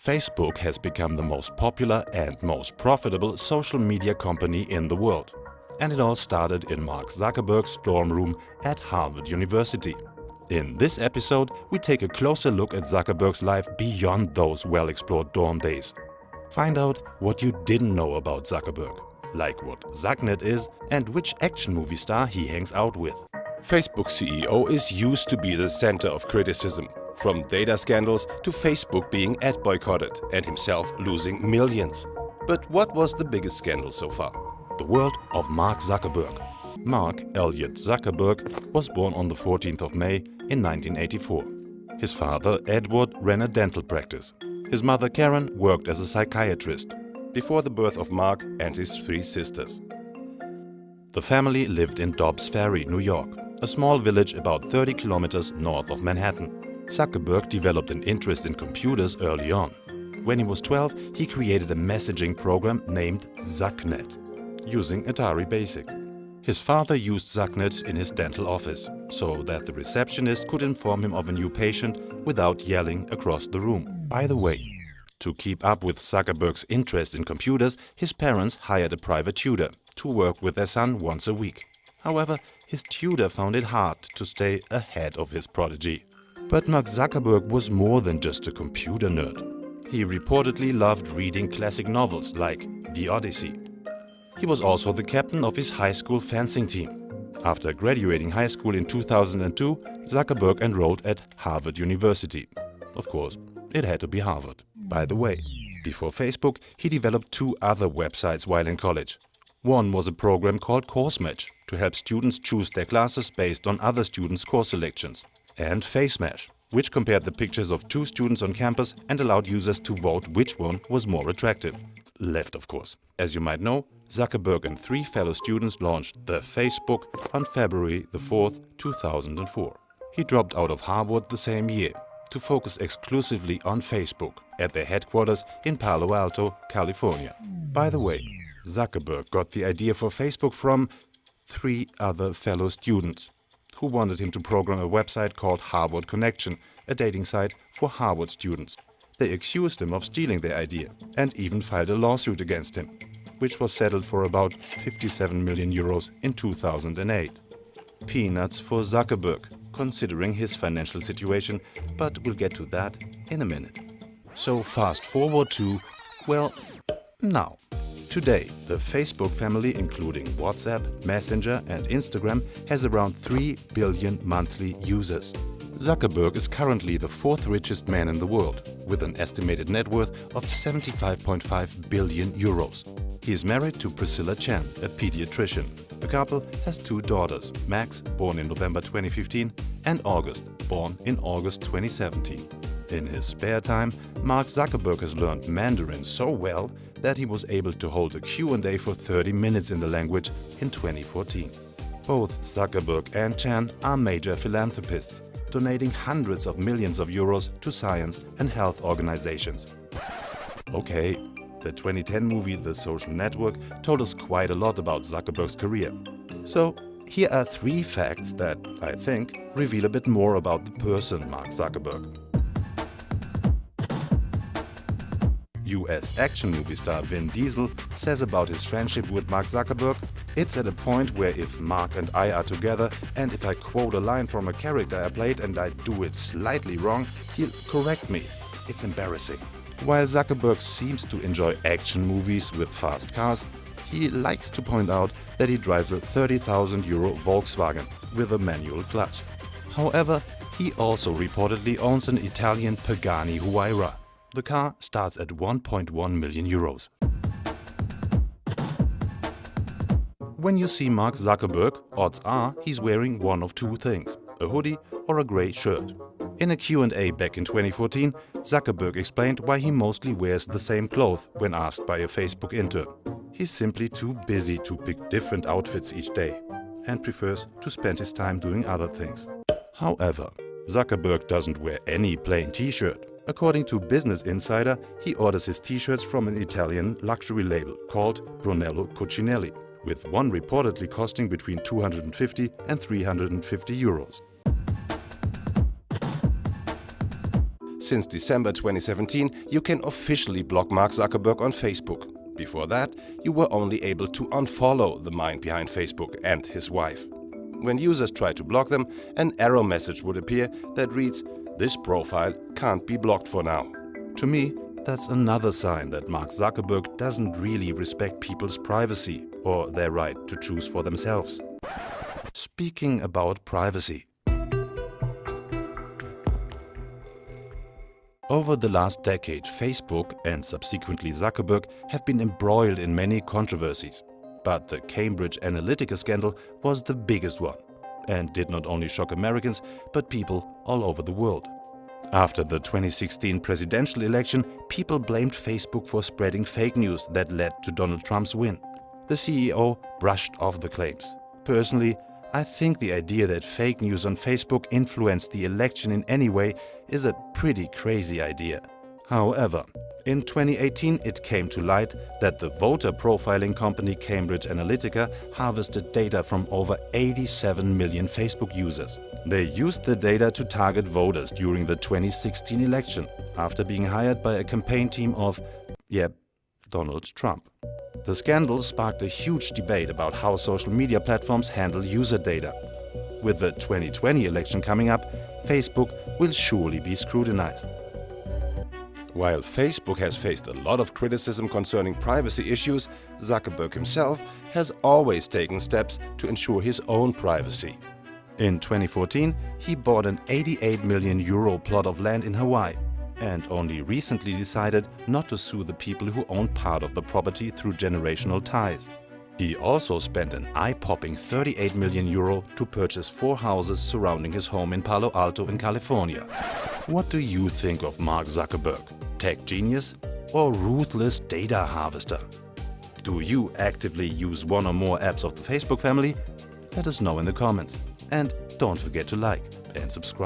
Facebook has become the most popular and most profitable social media company in the world. And it all started in Mark Zuckerberg's dorm room at Harvard University. In this episode, we take a closer look at Zuckerberg's life beyond those well-explored dorm days. Find out what you didn't know about Zuckerberg, like what Zucknet is and which action movie star he hangs out with. Facebook CEO is used to be the center of criticism, from data scandals to Facebook being ad boycotted and himself losing millions. But what was the biggest scandal so far? The world of Mark Zuckerberg. Mark Elliott Zuckerberg was born on the 14th of May in 1984. His father, Edward, ran a dental practice. His mother, Karen, worked as a psychiatrist. Before the birth of Mark and his three sisters. The family lived in Dobbs Ferry, New York, a small village about 30 kilometers north of Manhattan. Zuckerberg developed an interest in computers early on. When he was 12, he created a messaging program named Zucknet, using Atari Basic. His father used Zucknet in his dental office, so that the receptionist could inform him of a new patient without yelling across the room. By the way, to keep up with Zuckerberg's interest in computers, his parents hired a private tutor to work with their son once a week. However, his tutor found it hard to stay ahead of his prodigy. But Mark Zuckerberg was more than just a computer nerd. He reportedly loved reading classic novels like The Odyssey. He was also the captain of his high school fencing team. After graduating high school in 2002, Zuckerberg enrolled at Harvard University. Of course, it had to be Harvard. By the way, before Facebook, he developed two other websites while in college. One was a program called Course Match to help students choose their classes based on other students' course selections. And FaceMash, which compared the pictures of two students on campus and allowed users to vote which one was more attractive. Left, of course. As you might know, Zuckerberg and three fellow students launched the Facebook on February the 4th, 2004. He dropped out of Harvard the same year to focus exclusively on Facebook at their headquarters in Palo Alto, California. By the way, Zuckerberg got the idea for Facebook from three other fellow students who wanted him to program a website called Harvard Connection, a dating site for Harvard students. They accused him of stealing their idea and even filed a lawsuit against him, which was settled for about 57 million euros in 2008. Peanuts for Zuckerberg, considering his financial situation, but we'll get to that in a minute. So fast forward to, well, now. Today, the Facebook family, including WhatsApp, Messenger and Instagram, has around 3 billion monthly users. Zuckerberg is currently the fourth richest man in the world, with an estimated net worth of 75.5 billion euros. He is married to Priscilla Chan, a pediatrician. The couple has two daughters, Max, born in November 2015, and August, born in August 2017. In his spare time, Mark Zuckerberg has learned Mandarin so well that he was able to hold a Q&A for 30 minutes in the language in 2014. Both Zuckerberg and Chan are major philanthropists, donating hundreds of millions of euros to science and health organizations. Okay, the 2010 movie The Social Network told us quite a lot about Zuckerberg's career. So here are three facts that, I think, reveal a bit more about the person Mark Zuckerberg. US action movie star Vin Diesel says about his friendship with Mark Zuckerberg, "It's at a point where if Mark and I are together and if I quote a line from a character I played and I do it slightly wrong, he'll correct me. It's embarrassing." While Zuckerberg seems to enjoy action movies with fast cars, he likes to point out that he drives a 30,000 euro Volkswagen with a manual clutch. However, he also reportedly owns an Italian Pagani Huayra. The car starts at 1.1 million euros. When you see Mark Zuckerberg, odds are he's wearing one of two things, a hoodie or a grey shirt. In a Q&A back in 2014, Zuckerberg explained why he mostly wears the same clothes when asked by a Facebook intern. He's simply too busy to pick different outfits each day and prefers to spend his time doing other things. However, Zuckerberg doesn't wear any plain t-shirt. According to Business Insider, he orders his t-shirts from an Italian luxury label called Brunello Cucinelli, with one reportedly costing between 250 and 350 euros. Since December 2017, you can officially block Mark Zuckerberg on Facebook. Before that, you were only able to unfollow the mind behind Facebook and his wife. When users try to block them, an error message would appear that reads, "This profile can't be blocked for now." To me, that's another sign that Mark Zuckerberg doesn't really respect people's privacy or their right to choose for themselves. Speaking about privacy. Over the last decade, Facebook and subsequently Zuckerberg have been embroiled in many controversies. But the Cambridge Analytical scandal was the biggest one and did not only shock Americans, but people all over the world. After the 2016 presidential election, people blamed Facebook for spreading fake news that led to Donald Trump's win. The CEO brushed off the claims. Personally, I think the idea that fake news on Facebook influenced the election in any way is a pretty crazy idea. However, in 2018 it came to light that the voter profiling company Cambridge Analytica harvested data from over 87 million Facebook users. They used the data to target voters during the 2016 election, after being hired by a campaign team of, Donald Trump. The scandal sparked a huge debate about how social media platforms handle user data. With the 2020 election coming up, Facebook will surely be scrutinized. While Facebook has faced a lot of criticism concerning privacy issues, Zuckerberg himself has always taken steps to ensure his own privacy. In 2014, he bought an €88 million plot of land in Hawaii and only recently decided not to sue the people who own part of the property through generational ties. He also spent an eye-popping €38 million to purchase 4 houses surrounding his home in Palo Alto in California. What do you think of Mark Zuckerberg? Tech genius or ruthless data harvester? Do you actively use one or more apps of the Facebook family? Let us know in the comments. And don't forget to like and subscribe.